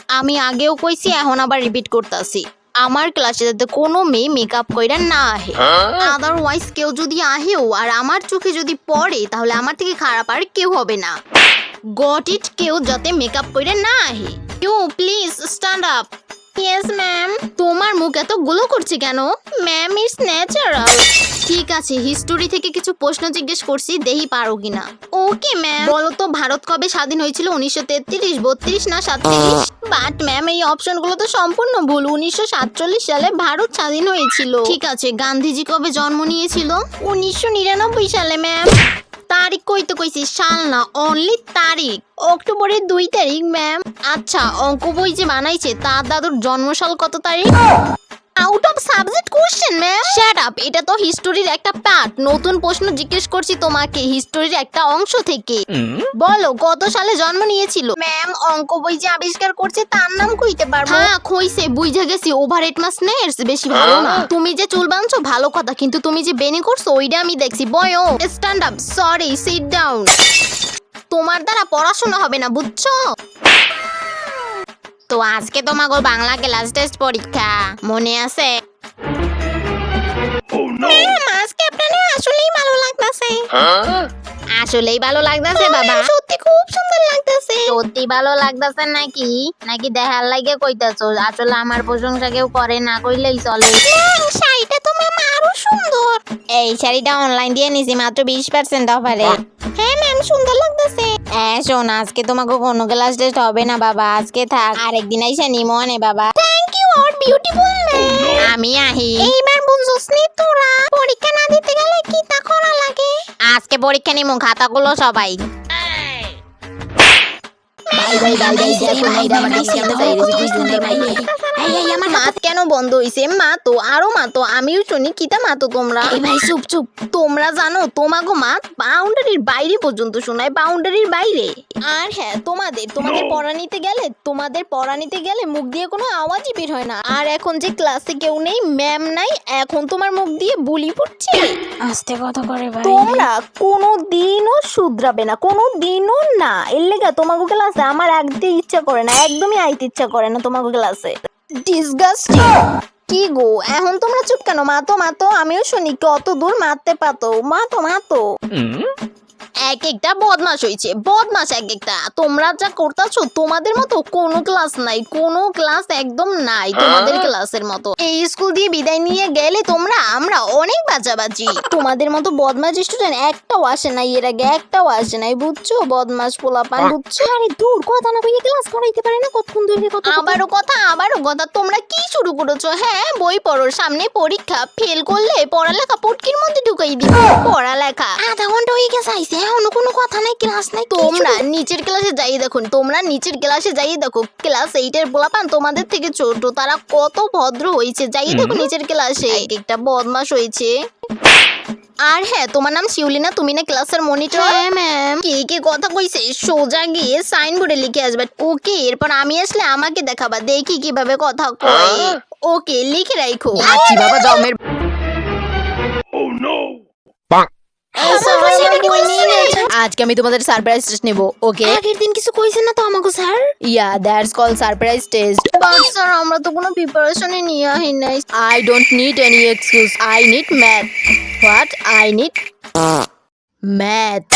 আমি আগেও কইছি এখন আবার রিপিট করতেছি, আমার ক্লাসে যাতে কোনো মেয়ে মেকআপ কইরা না আহে। আদারওয়াইজ কেউ যদি আহেও আর আমার চোখে যদি পড়ে তাহলে আমার থেকে খারাপ আর কেউ হবে না। Got it? কেউ যাতে মেকআপ কইরা না আহে। You please stand up. Yes ma'am. তোমার মুখ এত গ্লো করছে কেন? Ma'am it's natural. ঠিক আছে, হিস্টোরি থেকে কিছু প্রশ্ন জিজ্ঞেস করছি, দেখি পারো কিনা। Okay ma'am. বলো তো ভারত কবে স্বাধীন হয়েছিল? 1933, 32 না 37? বাট ম্যাম এই অপশনগুলো তো সম্পূর্ণ ভুল। 1947 সালে ভারত স্বাধীন হয়েছিল। ঠিক আছে, গান্ধীজি কবে জন্ম নিয়েছিল? 1999 সালে ম্যাম। তারিখ কইতে কইছি, সাল না, অনলি তারিখ। অক্টোবরের 2 তারিখ ম্যাম। আচ্ছা, অঙ্ক বই যে বানাইছে তার দাদুর জন্মসাল কত তারিখ? Out of subject question ma'am. Shut up, এটা তো হিস্টোরির একটা পার্ট। নতুন প্রশ্ন জিজ্ঞেস করছি তোমাকে হিস্টোরির একটা অংশ থেকে। বলো কত সালে জন্ম নিয়েছিল? ম্যাম অঙ্ক বই যে আবিষ্কার করছে তার নাম কইতে পারবো? হ্যাঁ কইছে, বুঝা গেছি। ওভারহেড মাস নেয়ার্স বেশি ভালো না। তুমি যে চুল বাঁধছো ভালো কথা, কিন্তু তুমি যে বেনি করছো ওইটা আমি দেখছি। বয়ো stand up. Sorry, sit down. তোমার দ্বারা পড়াশোনা হবে না, বুঝছো? তো আজকে তোমাকে বাংলা ক্লাস টেস্ট পরীক্ষা, মনে আছে? আজকে আপনাদের আসলেই ভালো লাগতেছে। আসলেই ভালো লাগতেছে বাবা? সত্যি খুব সুন্দর লাগতেছে। সত্যি ভালো লাগতেছে নাকি নাকি দেখার লাগে কইতাছো? আসলে আমার প্রশংসা কেউ করে না কইলেই চলে। শাড়িটা তো ম্যাম আরো সুন্দর। এই শাড়িটা অনলাইন দিয়ে নিছি মাত্র 20% অফারে। হ্যাঁ ম্যাম সুন্দর লাগতেছে। শোন, আজকে তোমাকে কোনো ক্লাস টেস্ট হবে না বাবা, আজকে থাক, আরেকদিন আইসা নিমো নে বাবা। থ্যাংক ইউ আর বিউটিফুল ম্যাম। আমি আহি। এইবার বুঝছস নি তোরা পরীক্ষা না দিতে গেলে কি তা করা লাগে? আজকে পরীক্ষা নিমু, খাতাগুলো সবাই। আমার মাত কেন বন্ধ হইছে? মাতো আরো মাতো, আমিও শুনি। কিতা মাতো তোমরা? ভাই চুপ চুপ। তোমরা জানো তোমাগো মাত বাউন্ডারির বাইরে পর্যন্ত শোনায়, বাউন্ডারির বাইরে। আর হ্যাঁ, তোমাদের পড়া নিতে গেলে মুখ দিয়ে কোনো আওয়াজই বের হয় না। আর এখন যে ক্লাসে কেউ নেই, ম্যাম নাই, এখন তোমার মুখ দিয়ে বুলি ফুটছে। আস্তে কথা করে ভাই। তোমরা কোনো দিনও শুধরাবে না, কোনো দিনও না। এর লেগা তোমাকে ক্লাসে আমার একদিন ইচ্ছা করে না, একদমই আইতে ইচ্ছা করে না তোমাকে ক্লাসে। ডিসগাস্টিং। কি গো এখন তোমরা চুপ কেন? মাতো, আমিও শুনি কত দূর মারতে পাতো। মাতো। এক একটা বদমাশ হইছে, বদমাশ এক একটা। তোমরা যা করতেছো তোমাদের মতো কোনো ক্লাস নাই, কোনো ক্লাস একদম নাই তোমাদের ক্লাসের মতো। এই স্কুল দিয়ে বিদায় নিয়ে গেলে আমরা অনেক বাঁচাবাচি। তোমাদের মতো বদমাশ স্টুডেন্ট একটাও আসে নাই, এর আগে একটাও আসে নাই, বুঝছো? বদমাশ পোলাপান, বুঝছো? আরে দূর, কথা না কইয়ে ক্লাস করাইতে পারে না? কতক্ষণ ধরে কথা। আবারও কথা। তোমরা কি শুরু করেছো? হ্যাঁ বই পড়ো, সামনে পরীক্ষা। ফেল করলে পড়ালেখা পুটকির মধ্যে ঢুকাই দিবে। পড়ালেখা আধা ঘন্টা হয়ে গেছে, আইছে এখনো কোনো কথা নাই, ক্লাস নাই। তোমরা নিচের ক্লাসে যাই দেখো, ক্লাস 8 এর পোলাপান তোমাদের থেকে ছোট, তারা কত ভদ্র হয়েছে। যাই দেখো নিচের ক্লাসে, একটা বদমাশ হয়েছে। আর হ্যাঁ, তোমার নাম শিউলি না? তুমি না ক্লাসের মনিটর? হ্যাঁ ম্যাম। কে কথা কইছে? সোজা গিয়ে সাইনবোর্ডে লিখে আসবে। ওকে, এরপর আমি আসলে আমাকে দেখাবা, দেখি কিভাবে কথা কয়। ওকে, লিখে রাখো। আচ্ছা বাবা জমের। আজকে আমি তোমাদের সারপ্রাইজ টেস্ট নেব। ওকে, আগের দিন কিছু কইছেন না তো আমাকে sir? Yeah that's call surprise test. But sir আমরা তো কোনো প্রিপারেশনই নিয়ে আহি নাই। I don't need any excuse. I need math. What? I need math.